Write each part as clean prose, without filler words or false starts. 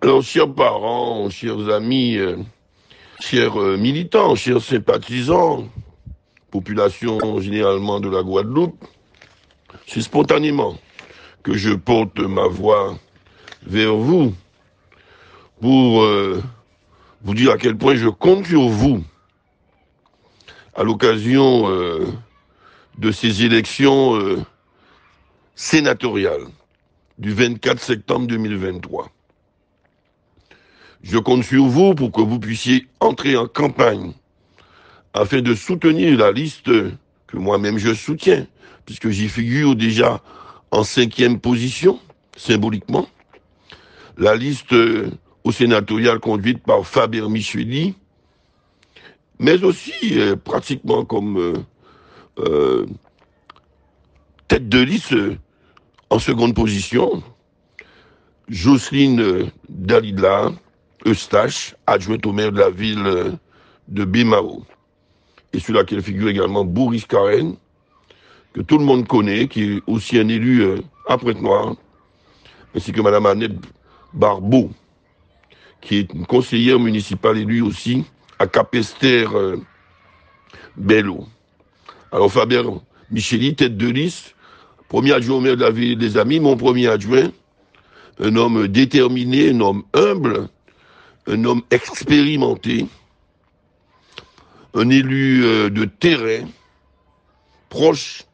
Alors, chers parents, chers amis, chers militants, chers sympathisants, population généralement de la Guadeloupe, c'est spontanément que je porte ma voix vers vous pour vous dire à quel point je compte sur vous à l'occasion de ces élections sénatoriales du 24 septembre 2023. Je compte sur vous pour que vous puissiez entrer en campagne afin de soutenir la liste que moi-même je soutiens, puisque j'y figure déjà en 5e position, symboliquement. La liste au sénatorial conduite par Faber Micheli, mais aussi pratiquement comme tête de liste en seconde position, Jocelyne Dalila Eustache, adjointe au maire de la ville de Bémao, et sur laquelle figure également Boris Karen, que tout le monde connaît, qui est aussi un élu à Pointe-Noire, ainsi que Mme Annette Barbeau, qui est une conseillère municipale élue aussi à Capesterre Bello. Alors Faber Micheli, tête de liste, premier adjoint au maire de la ville des Amis, mon premier adjoint, un homme déterminé, un homme humble, un homme expérimenté, un élu de terrain, proche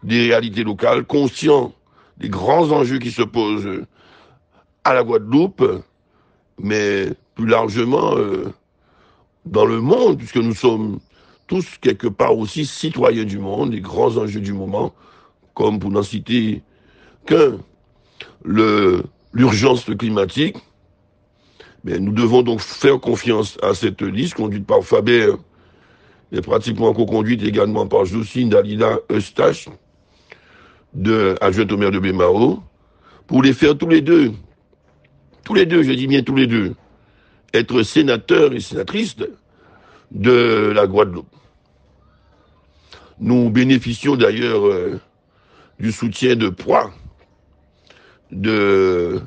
des réalités locales, conscient des grands enjeux qui se posent à la Guadeloupe, mais plus largement dans le monde, puisque nous sommes tous quelque part aussi citoyens du monde, les grands enjeux du moment, comme pour n'en citer qu'un, l'urgence climatique. Mais nous devons donc faire confiance à cette liste conduite par Faber, et pratiquement co-conduite également par Jocelyne Dalila Eustache, adjointe au maire de Bémao, pour les faire tous les deux, je dis bien tous les deux, être sénateurs et sénatrices de la Guadeloupe. Nous bénéficions d'ailleurs du soutien de poids de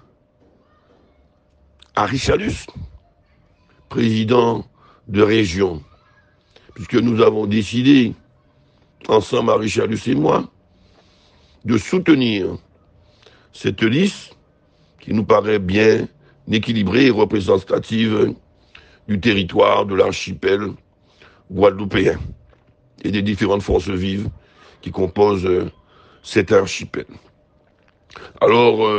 Harry Chalus, président de région, puisque nous avons décidé, ensemble, Harry Chalus et moi, de soutenir cette liste qui nous paraît bien équilibrée et représentative du territoire de l'archipel guadeloupéen et des différentes forces vives qui composent cet archipel. Alors,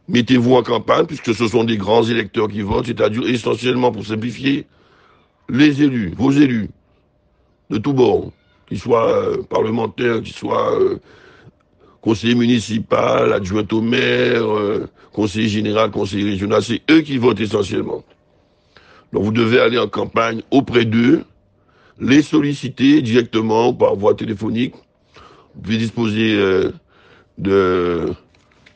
mettez-vous en campagne, puisque ce sont des grands électeurs qui votent, c'est-à-dire essentiellement, pour simplifier, les élus, vos élus, de tous bords, qu'ils soient parlementaires, qu'ils soient conseiller municipal, adjoint au maire, conseiller général, conseiller régional, c'est eux qui votent essentiellement. Donc vous devez aller en campagne auprès d'eux, les solliciter directement par voie téléphonique. Vous pouvez disposer de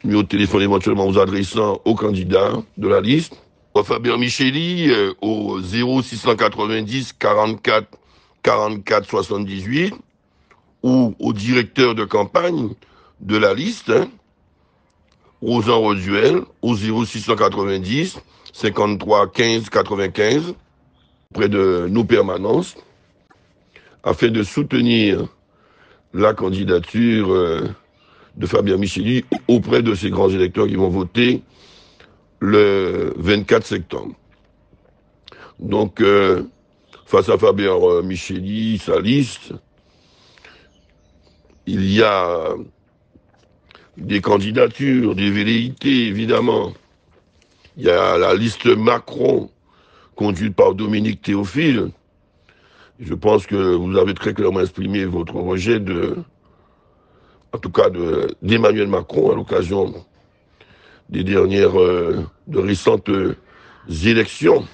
numéro de téléphone éventuellement vous adressant aux candidats de la liste. Faber Micheli au 0690 44 44 78 ou au directeur de campagne de la liste, Rosan Rosuel, au 0690 53 15 95, près de nos permanences, afin de soutenir la candidature de Faber Micheli auprès de ces grands électeurs qui vont voter le 24 septembre. Donc, face à Faber Micheli, sa liste, il y a des candidatures, des velléités, évidemment. Il y a la liste Macron, conduite par Dominique Théophile. Je pense que vous avez très clairement exprimé votre rejet en tout cas d'Emmanuel Macron à l'occasion des dernières, de récentes élections,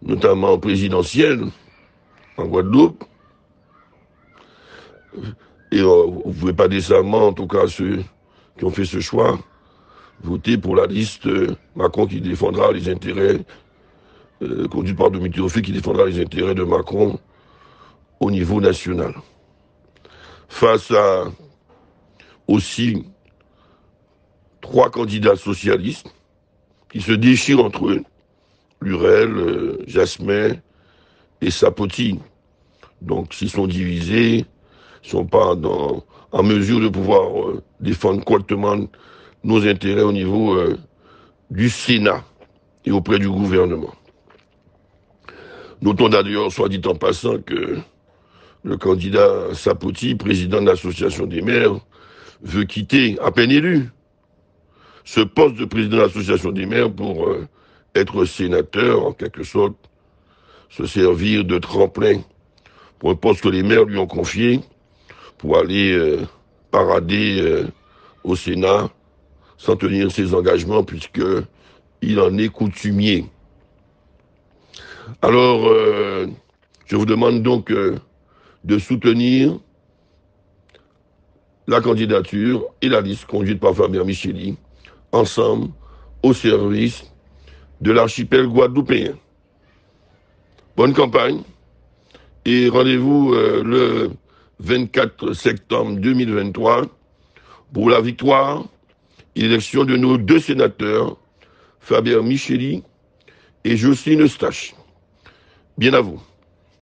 notamment présidentielles en Guadeloupe. Et vous ne pouvez pas décemment, en tout cas ceux qui ont fait ce choix, voter pour la liste Macron qui défendra les intérêts, conduite par Dominique Théophile, qui défendra les intérêts de Macron au niveau national. Face à aussi 3 candidats socialistes, qui se déchirent entre eux, Lurel, Jasmin et Sapoti. Donc, s'ils sont divisés, ils ne sont pas en mesure de pouvoir défendre correctement nos intérêts au niveau du Sénat et auprès du gouvernement. Notons d'ailleurs, soit dit en passant, que le candidat Sapoti, président de l'association des maires, veut quitter, à peine élu, ce poste de président de l'association des maires pour être sénateur, en quelque sorte, se servir de tremplin pour un poste que les maires lui ont confié, pour aller parader au Sénat sans tenir ses engagements, puisqu'il en est coutumier. Alors, je vous demande donc de soutenir la candidature et la liste conduite par Fabien Micheli, ensemble au service de l'archipel guadeloupéen. Bonne campagne et rendez-vous le 24 septembre 2023 pour la victoire et l'élection de nos deux sénateurs, Fabien Micheli et Jocelyne Eustache. Bien à vous.